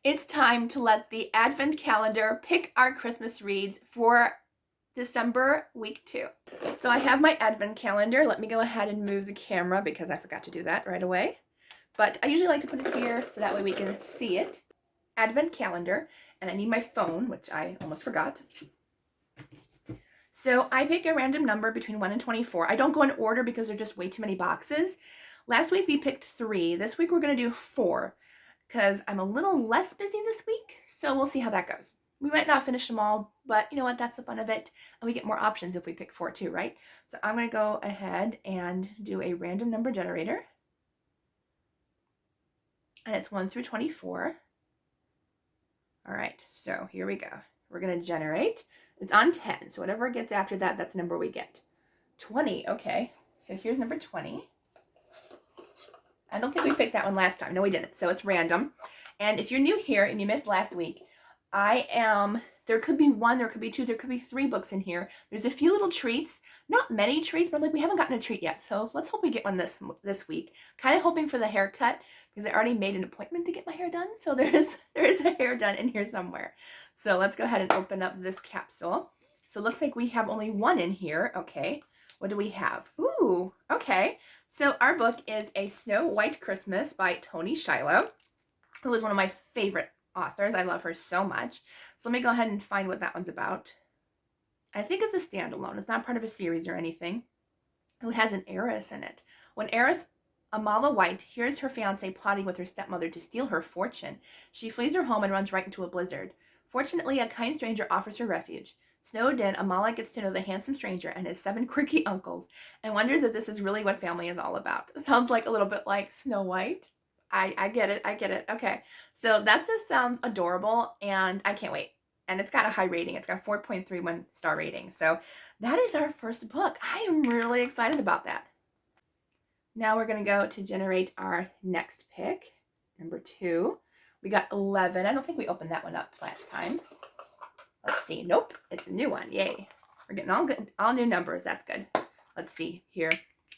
It's time to let the Advent calendar pick our Christmas reads for December week 2. So I have my Advent calendar. Let me go ahead and move the camera because I forgot to do that right away. But I usually like to put it here so that way we can see it. Advent calendar, and I need my phone, which I almost forgot. So I pick a random number between 1 and 24. I don't go in order because there are just way too many boxes. Last week we picked 3. This week we're going to do 4 because I'm a little less busy this week. So we'll see how that goes. We might not finish them all, but you know what? That's the fun of it. And we get more options if we pick 4 too, right? So I'm going to go ahead and do a random number generator. And it's 1 through 24. All right, so here we go. We're going to generate. It's on 10, so whatever it gets after that, that's the number we get. 20, okay. So here's number 20. I don't think we picked that one last time. No, we didn't. So it's random. And if you're new here and you missed last week, there could be 1, there could be 2, there could be 3 books in here. There's a few little treats. Not many treats, but like we haven't gotten a treat yet. So let's hope we get one this week. Kind of hoping for the haircut because I already made an appointment to get my hair done. So there is a hair done in here somewhere. So let's go ahead and open up this capsule. So it looks like we have only 1 in here. Okay. What do we have? Ooh, okay. So our book is A Snow White Christmas by Toni Shiloh, who is one of my favorite authors. I love her so much. So let me go ahead and find what that one's about. I think it's a standalone. It's not part of a series or anything. Oh, it has an heiress in it. When heiress Amala White hears her fiancé plotting with her stepmother to steal her fortune, she flees her home and runs right into a blizzard. Fortunately, a kind stranger offers her refuge. Snowed in, Amala gets to know the handsome stranger and his 7 quirky uncles and wonders if this is really what family is all about. It sounds like a little bit like Snow White. I get it. Okay. So that just sounds adorable and I can't wait. And it's got a high rating. It's got 4.31 star rating. So that is our first book. I am really excited about that. Now we're going to go to generate our next pick, number 2. We got 11. I don't think we opened that one up last time. Let's see. Nope. It's a new one. Yay. We're getting all new numbers. That's good. Let's see here.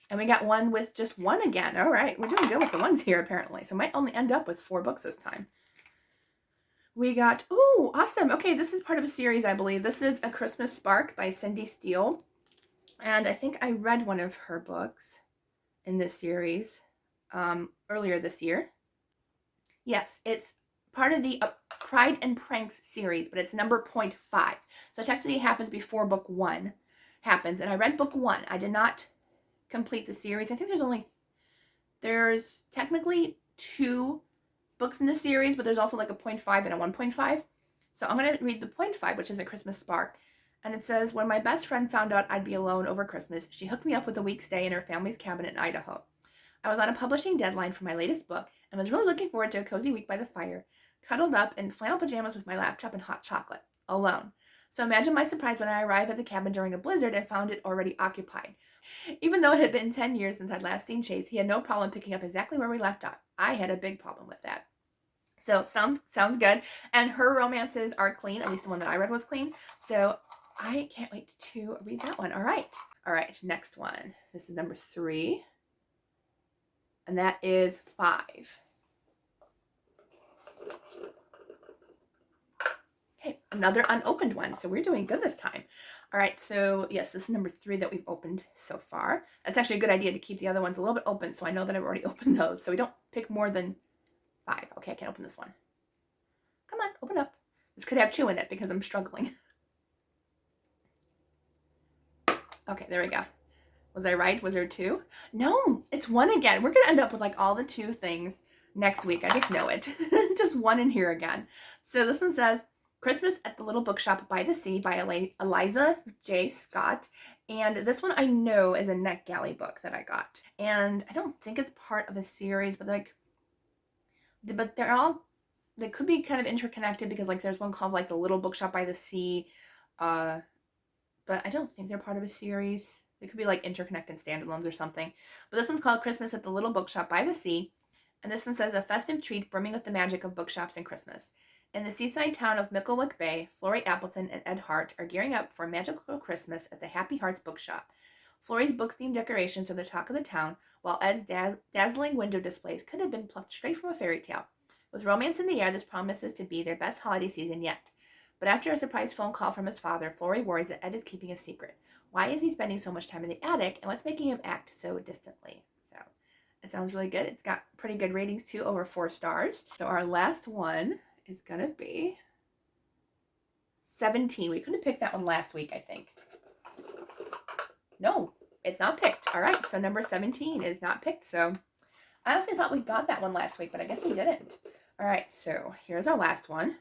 And we got one with just 1 again. All right. We're doing good with the ones here, apparently. So might only end up with 4 books this time. We got, ooh, awesome. Okay, this is part of a series, I believe. This is A Christmas Spark by Cindy Steele. And I think I read one of her books in this series earlier this year. Yes, it's part of the Pride and Pranks series, but it's number 0.5. So it actually happens before book 1 happens. And I read book 1. I did not complete the series. I think there's technically 2 books in the series, but there's also like a 0.5 and a 1.5. So I'm going to read the 0.5, which is A Christmas Spark. And it says, when my best friend found out I'd be alone over Christmas, she hooked me up with a week's stay in her family's cabin in Idaho. I was on a publishing deadline for my latest book and was really looking forward to a cozy week by the fire, cuddled up in flannel pajamas with my laptop and hot chocolate, alone. So imagine my surprise when I arrived at the cabin during a blizzard and found it already occupied. Even though it had been 10 years since I'd last seen Chase, he had no problem picking up exactly where we left off. I had a big problem with that. So sounds good. And her romances are clean. At least the one that I read was clean. So I can't wait to read that one. All right, next one. This is number 3. And that is 5. Okay, another unopened one. So we're doing good this time. All right, so yes, this is number 3 that we've opened so far. That's actually a good idea to keep the other ones a little bit open so I know that I've already opened those. So we don't pick more than 5. Okay, I can't open this one. Come on, open up. This could have 2 in it because I'm struggling. Okay, there we go. Was I right? Was there 2? No, it's 1 again. We're going to end up with like all the 2 things next week. I just know it. Just 1 in here again. So this one says, Christmas at the Little Bookshop by the Sea by Eliza J. Scott. And this one I know is a NetGalley book that I got. And I don't think it's part of a series, but they could be kind of interconnected because like there's one called like The Little Bookshop by the Sea. But I don't think they're part of a series. They could be like interconnected standalones or something. But this one's called Christmas at the Little Bookshop by the Sea. And this one says, a festive treat brimming with the magic of bookshops and Christmas. In the seaside town of Micklewick Bay, Florrie Appleton and Ed Hart are gearing up for a magical Christmas at the Happy Hearts Bookshop. Florrie's book-themed decorations are the talk of the town, while Ed's dazzling window displays could have been plucked straight from a fairy tale. With romance in the air, this promises to be their best holiday season yet. But after a surprise phone call from his father, Flory worries that Ed is keeping a secret. Why is he spending so much time in the attic, and what's making him act so distantly? So it sounds really good. It's got pretty good ratings too, over 4 stars. So our last one is gonna be 17. We couldn't pick that one last week, I think. No, it's not picked. All right, so number 17 is not picked. So I honestly thought we got that one last week, but I guess we didn't. All right, so here's our last one.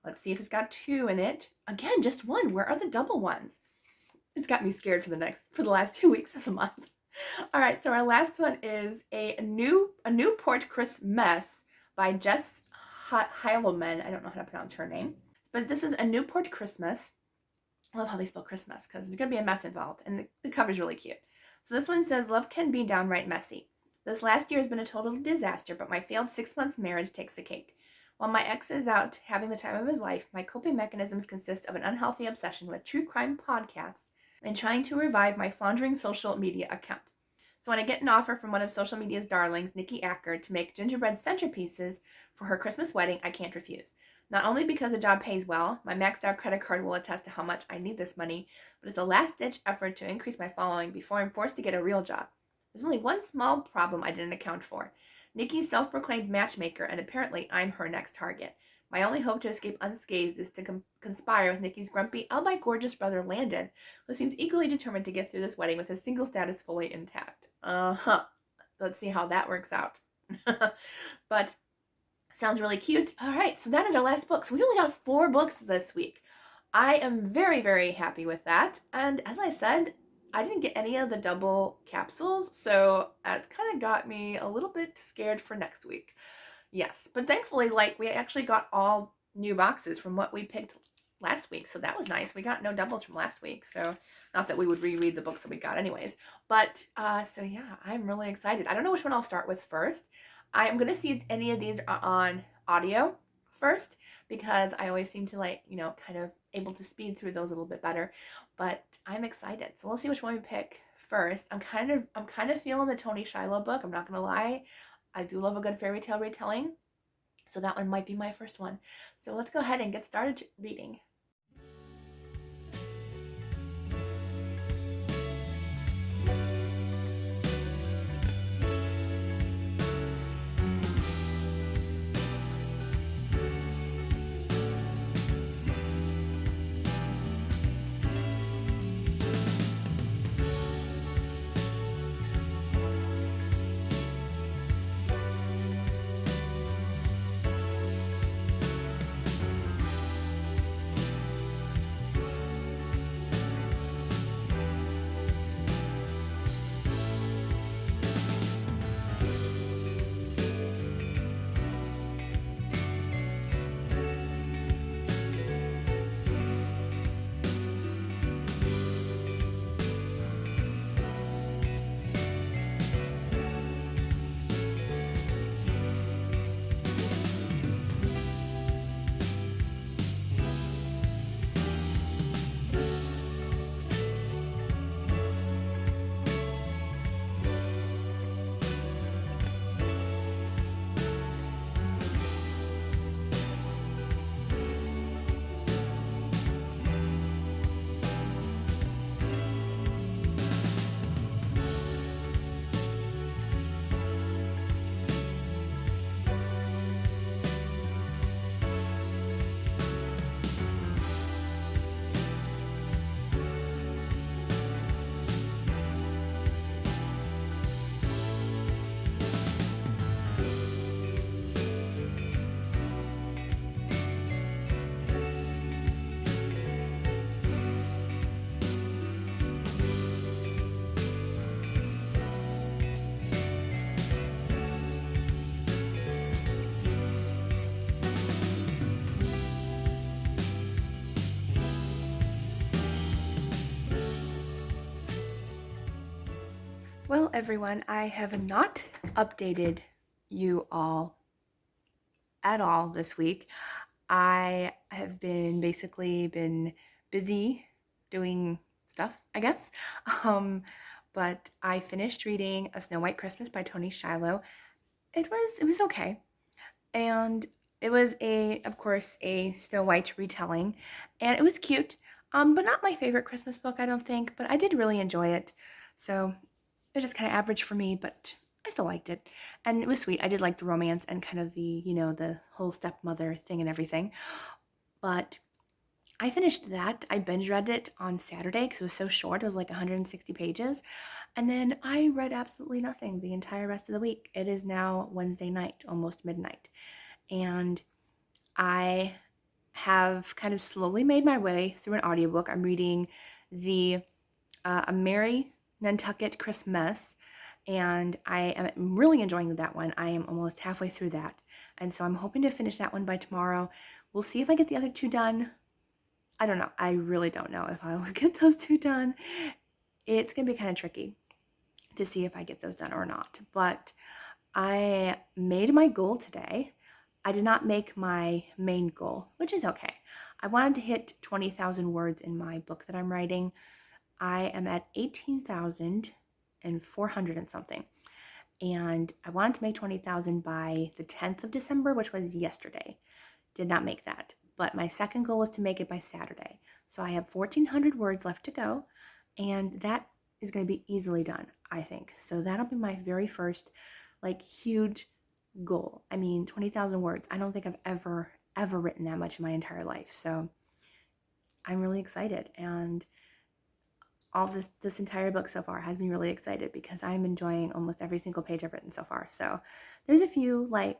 Let's see if it's got 2 in it. Again, just 1. Where are the double ones? It's got me scared for the last 2 weeks of the month. All right, so our last one is a Newport Christmas by Jess Heilman. I don't know how to pronounce her name, but this is a Newport Christmas. I love how they spell Christmas because there's going to be a mess involved, and the cover's really cute. So this one says, love can be downright messy. This last year has been a total disaster, but my failed 6-month marriage takes the cake. While my ex is out having the time of his life, my coping mechanisms consist of an unhealthy obsession with true crime podcasts and trying to revive my floundering social media account. So when I get an offer from one of social media's darlings, Nikki Acker, to make gingerbread centerpieces for her Christmas wedding, I can't refuse. Not only because the job pays well, my maxed out credit card will attest to how much I need this money, but it's a last-ditch effort to increase my following before I'm forced to get a real job. There's only one small problem I didn't account for. Nikki's self-proclaimed matchmaker, and apparently I'm her next target. My only hope to escape unscathed is to conspire with Nikki's grumpy, albeit gorgeous brother Landon, who seems equally determined to get through this wedding with his single status fully intact. Let's see how that works out. But sounds really cute. All right, so that is our last book. So we only got 4 books this week. I am very, very happy with that. And as I said, I didn't get any of the double capsules, so that kind of got me a little bit scared for next week. Yes, but thankfully, we actually got all new boxes from what we picked last week, so that was nice. We got no doubles from last week, so not that we would reread the books that we got anyways. But, so yeah, I'm really excited. I don't know which one I'll start with first. I'm going to see if any of these are on audio first, because I always seem to kind of able to speed through those a little bit better. But I'm excited. So we'll see which one we pick first. I'm kind of feeling the Tony Shiloh book. I'm not going to lie. I do love a good fairy tale retelling. So that one might be my first one. So let's go ahead and get started reading. Well, everyone, I have not updated you all at all this week. I have basically been busy doing stuff, I guess. But I finished reading A Snow White Christmas by Tony Shiloh. It was okay. And it was of course, a Snow White retelling, and it was cute. But not my favorite Christmas book, I don't think, but I did really enjoy it. So it was just kind of average for me, but I still liked it. And it was sweet. I did like the romance and kind of the whole stepmother thing and everything. But I finished that. I binge read it on Saturday because it was so short. It was like 160 pages. And then I read absolutely nothing the entire rest of the week. It is now Wednesday night, almost midnight. And I have kind of slowly made my way through an audiobook. I'm reading the A Merry Nantucket Christmas, and I am really enjoying that one. I am almost halfway through that, and so I'm hoping to finish that one by tomorrow. We'll see if I get the other two done. I don't know. I really don't know if I will get those two done. It's going to be kind of tricky to see if I get those done or not, but I made my goal today. I did not make my main goal, which is okay. I wanted to hit 20,000 words in my book that I'm writing. I am at 18,400 and something. And I wanted to make 20,000 by the 10th of December, which was yesterday. Did not make that. But my second goal was to make it by Saturday. So I have 1,400 words left to go. And that is going to be easily done, I think. So that'll be my very first, huge goal. I mean, 20,000 words. I don't think I've ever written that much in my entire life. So I'm really excited. And all this entire book so far has me really excited because I'm enjoying almost every single page I've written so far. So there's a few a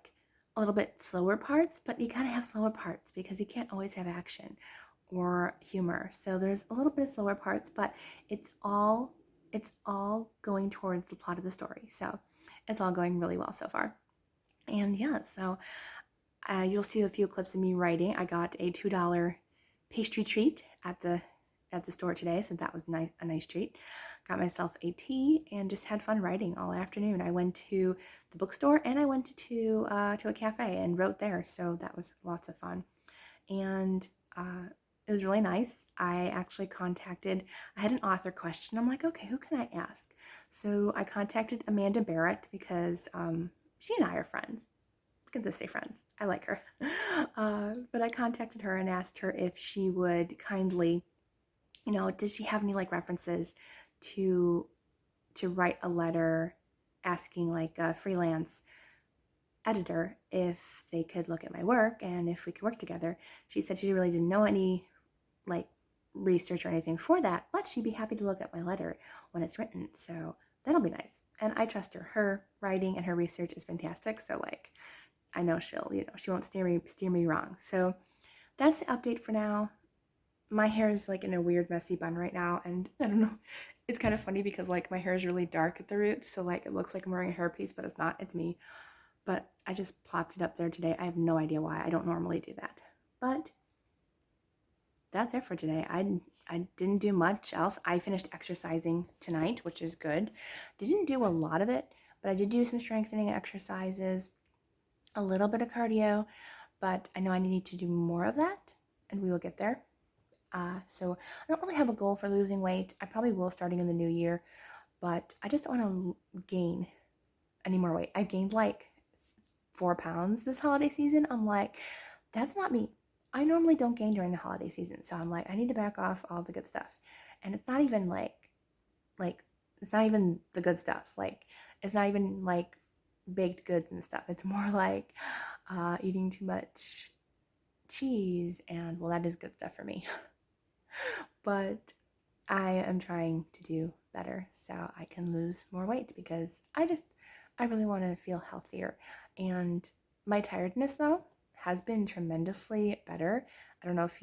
little bit slower parts, but you gotta have slower parts because you can't always have action or humor. So there's a little bit of slower parts, but it's all going towards the plot of the story. So it's all going really well so far. And yeah, so you'll see a few clips of me writing. I got a $2 pastry treat at the store today, so that was a nice treat. Got myself a tea and just had fun writing all afternoon. I went to the bookstore and I went to a cafe and wrote there, so that was lots of fun. And it was really nice. I actually I had an author question. I'm like, okay, who can I ask? So I contacted Amanda Barrett because she and I are friends. I can just say friends. I like her. But I contacted her and asked her if she would kindly, does she have any references to write a letter asking a freelance editor if they could look at my work and if we could work together. She said she really didn't know any research or anything for that, but she'd be happy to look at my letter when it's written. So that'll be nice. And I trust her. Her writing and her research is fantastic. So I know she won't steer me wrong. So that's the update for now. My hair is in a weird messy bun right now, and I don't know. It's kind of funny because my hair is really dark at the roots, so it looks like I'm wearing a hairpiece, but it's not. It's me. But I just plopped it up there today. I have no idea why. I don't normally do that. But that's it for today. I didn't do much else. I finished exercising tonight, which is good. Didn't do a lot of it, but I did do some strengthening exercises, a little bit of cardio, but I know I need to do more of that, and we will get there. So I don't really have a goal for losing weight. I probably will starting in the new year, but I just don't want to gain any more weight. I gained 4 pounds this holiday season. I'm like, that's not me. I normally don't gain during the holiday season. So I'm like, I need to back off all the good stuff. And it's not even it's not even the good stuff. It's not even baked goods and stuff. It's more eating too much cheese, and well, that is good stuff for me. But I am trying to do better so I can lose more weight because I really want to feel healthier. And my tiredness though has been tremendously better. I don't know if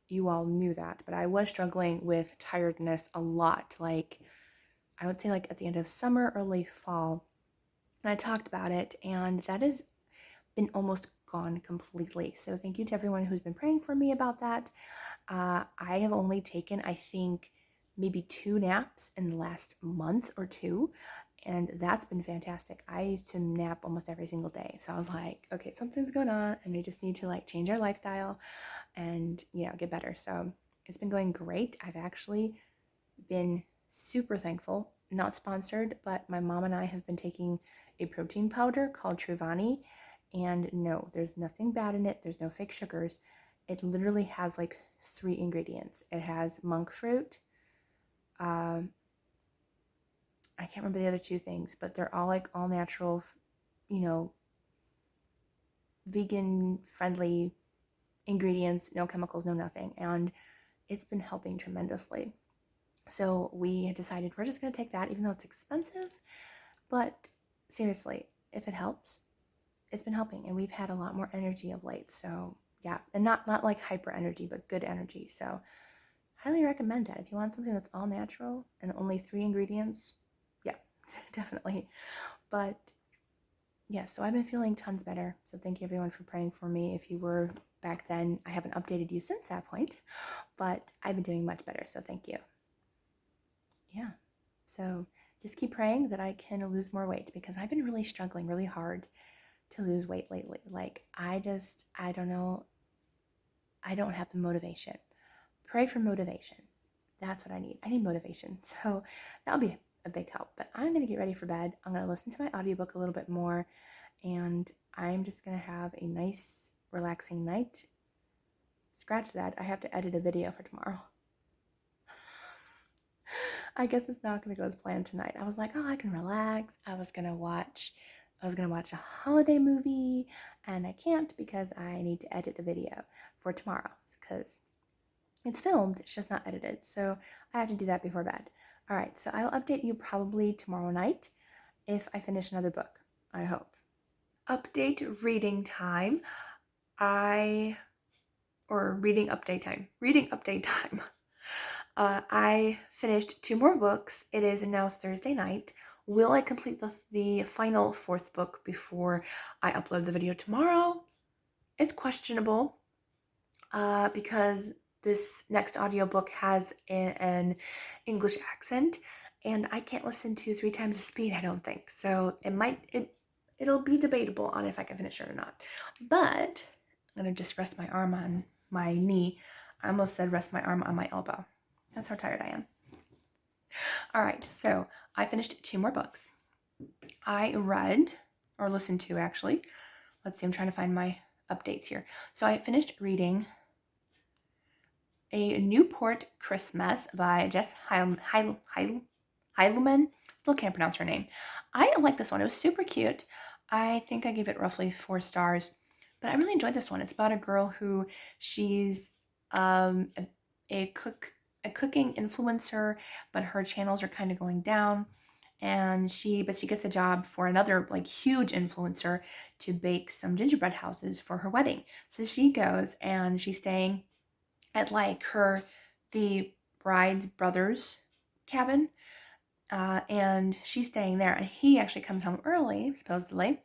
you all knew that, but I was struggling with tiredness a lot. I would say at the end of summer, early fall. And I talked about it, and that has been almost gone completely. So thank you to everyone who's been praying for me about that. I have only taken, I think, maybe 2 naps in the last month or 2, and that's been fantastic. I used to nap almost every single day. So I was like, okay, something's going on, and we just need to change our lifestyle and, get better. So it's been going great. I've actually been super thankful. Not sponsored, but my mom and I have been taking a protein powder called Truvani, And no, there's nothing bad in it. There's no fake sugars. It literally has like 3 ingredients. It has monk fruit. I can't remember the other 2 things, but they're all like all natural, vegan friendly ingredients, no chemicals, no nothing. And it's been helping tremendously. So we decided we're just going to take that, even though it's expensive. But seriously, if it helps, it's been helping. And we've had a lot more energy of late. So yeah, and not like hyper energy, but good energy. So highly recommend that. If you want something that's all natural and only 3 ingredients, yeah, definitely. But yeah, so I've been feeling tons better. So thank you everyone for praying for me. If you were back then, I haven't updated you since that point, but I've been doing much better. So thank you. Yeah. So just keep praying that I can lose more weight, because I've been really struggling really hard to lose weight lately. Like I don't know. I don't have the motivation. Pray for motivation. That's what I need. I need motivation. So that'll be a big help. But I'm going to get ready for bed. I'm going to listen to my audiobook a little bit more. And I'm just going to have a nice, relaxing night. Scratch that. I have to edit a video for tomorrow. I guess it's not going to go as planned tonight. I was like, oh, I can relax. I was going to watch a holiday movie, and I can't because I need to edit a video for tomorrow because it's filmed, it's just not edited. So I have to do that before bed. All right, so I'll update you probably tomorrow night if I finish another book, I hope. Update reading time. Reading update time. I finished 2 more books. It is now Thursday night. Will I complete the final 4th book before I upload the video tomorrow? It's questionable because this next audiobook has an English accent, and I can't listen to 3 times the speed, I don't think. So it'll be debatable on if I can finish it or not. But I'm going to just rest my arm on my knee. I almost said rest my arm on my elbow. That's how tired I am. All right, so I finished 2 more books. I read, or listened to actually. Let's see, I'm trying to find my updates here. So I finished reading A Newport Christmas by Jess Heileman. Still can't pronounce her name. I like this one. It was super cute. I think I gave it roughly 4 stars, but I really enjoyed this one. It's about a girl who she's a cooking influencer, but her channels are kind of going down. And she gets a job for another like huge influencer to bake some gingerbread houses for her wedding. So she goes and she's staying at like the bride's brother's cabin, and she's staying there. And he actually comes home early, supposedly,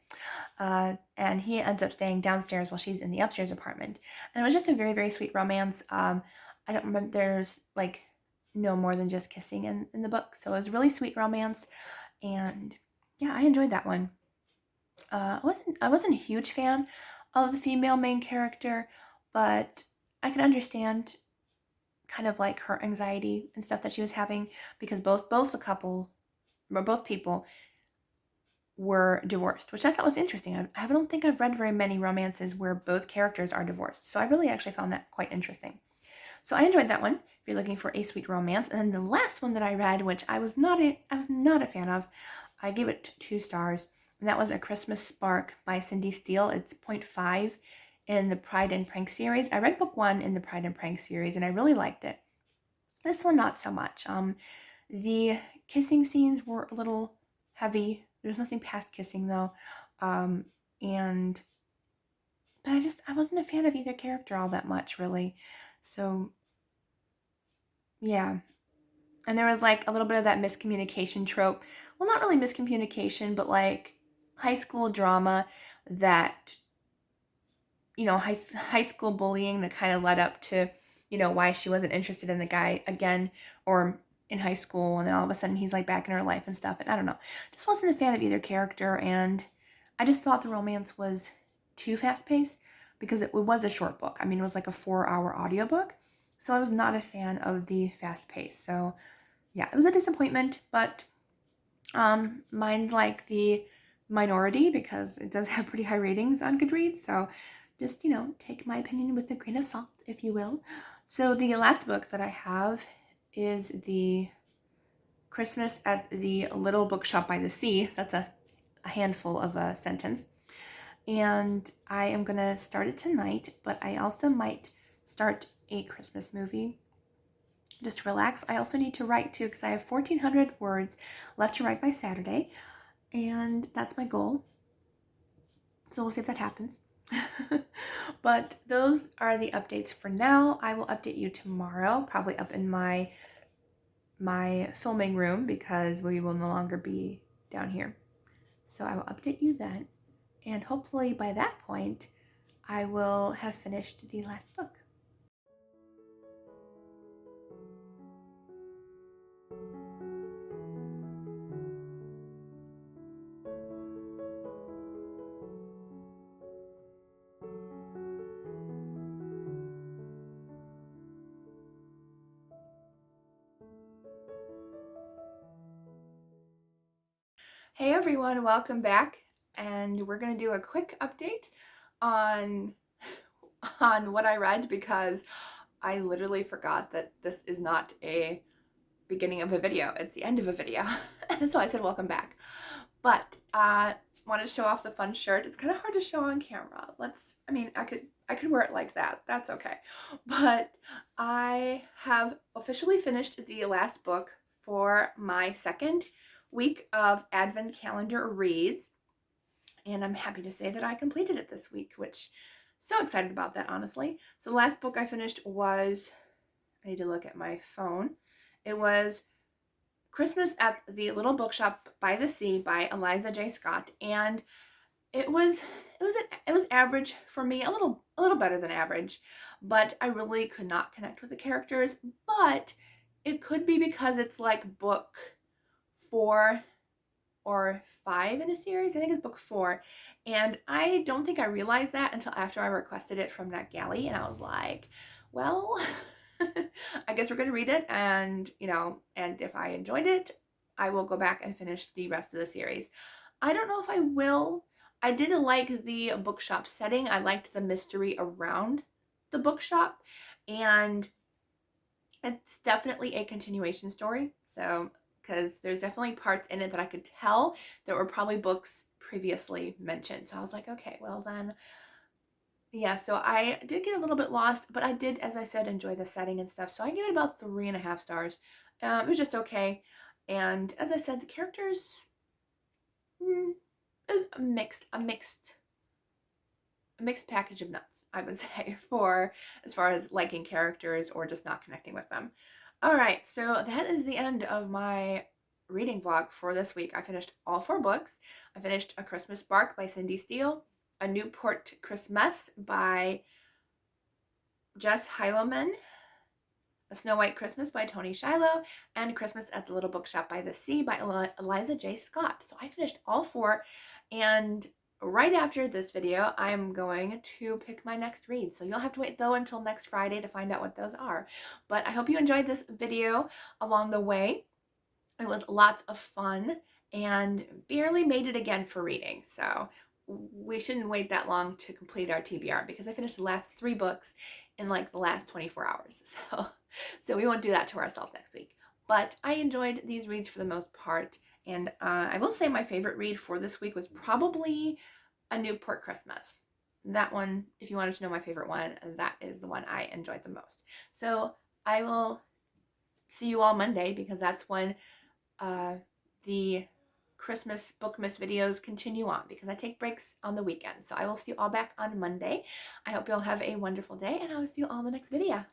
and he ends up staying downstairs while she's in the upstairs apartment. And it was just a very, very sweet romance. I don't remember. There's like no more than just kissing in the book, so it was a really sweet romance, and yeah, I enjoyed that one. I wasn't a huge fan of the female main character, but I can understand kind of like her anxiety and stuff that she was having, because both people were divorced, which I thought was interesting. I don't think I've read very many romances where both characters are divorced, so I really actually found that quite interesting. So I enjoyed that one, if you're looking for a sweet romance. And then the last one that I read, which I was not a fan of, I gave it 2 stars, and that was A Christmas Spark by Cindy Steele. It's 0.5 in the Pride and Prank series. I read book 1 in the Pride and Prank series, and I really liked it. This one, not so much. The kissing scenes were a little heavy. There's nothing past kissing though, but I wasn't a fan of either character all that much, really. So yeah. And there was like a little bit of that miscommunication trope. Well, not really miscommunication, but like high school drama that, high school bullying that kind of led up to, why she wasn't interested in the guy again, or in high school. And then all of a sudden he's like back in her life and stuff. And I don't know, just wasn't a fan of either character. And I just thought the romance was too fast paced, because it was a short book. I mean, it was like a 4-hour audiobook. So I was not a fan of the fast pace. So yeah, it was a disappointment, but mine's like the minority because it does have pretty high ratings on Goodreads. So just, take my opinion with a grain of salt, if you will. So the last book that I have is the Christmas at the Little Bookshop by the Sea. That's a handful of a sentence. And I am going to start it tonight, but I also might start a Christmas movie just to relax. I also need to write too because I have 1,400 words left to write by Saturday, and that's my goal. So we'll see if that happens. But those are the updates for now. I will update you tomorrow, probably up in my filming room because we will no longer be down here. So I will update you then, and hopefully by that point I will have finished the last book. Hey everyone, welcome back, and we're going to do a quick update on what I read because I literally forgot that this is not a beginning of a video, it's the end of a video. And so I said welcome back. But want to show off the fun shirt. It's kind of hard to show on camera. I could wear it like that. That's okay. But I have officially finished the last book for my second week of Advent Calendar reads, and I'm happy to say that I completed it this week, which so excited about that, honestly. So the last book I finished was, I need to look at my phone. It was Christmas at the Little Bookshop by the Sea by Eliza J. Scott, and it was average for me, a little better than average, but I really could not connect with the characters. But it could be because it's like book 4 or 5 in a series. I think it's book 4, and I don't think I realized that until after I requested it from NetGalley, and I was like, well, I guess we're gonna read it, and and if I enjoyed it, I will go back and finish the rest of the series. I don't know if I will. I did like the bookshop setting. I liked the mystery around the bookshop, and it's definitely a continuation story. So, because there's definitely parts in it that I could tell that were probably books previously mentioned. So I was like, okay, well then, yeah. So I did get a little bit lost, but I did, as I said, enjoy the setting and stuff. So I give it about 3.5 stars. It was just okay. And as I said, the characters, it was a mixed package of nuts, I would say, for as far as liking characters or just not connecting with them. All right, so that is the end of my reading vlog for this week. I finished all 4 books. I finished A Christmas Bark by Cindy Steele, A Newport Christmas by Jess Heileman, A Snow White Christmas by Tony Shiloh, and Christmas at the Little Bookshop by the Sea by Eliza J. Scott. So I finished all 4, and right after this video, I'm going to pick my next read. So you'll have to wait though until next Friday to find out what those are. But I hope you enjoyed this video along the way. It was lots of fun and barely made it again for reading. So we shouldn't wait that long to complete our TBR because I finished the last 3 books in like the last 24 hours. So we won't do that to ourselves next week. But I enjoyed these reads for the most part. And I will say my favorite read for this week was probably A Newport Christmas. That one, if you wanted to know my favorite one, that is the one I enjoyed the most. So I will see you all Monday because that's when the Christmas Bookmas videos continue on because I take breaks on the weekend. So I will see you all back on Monday. I hope you'll have a wonderful day, and I will see you all in the next video.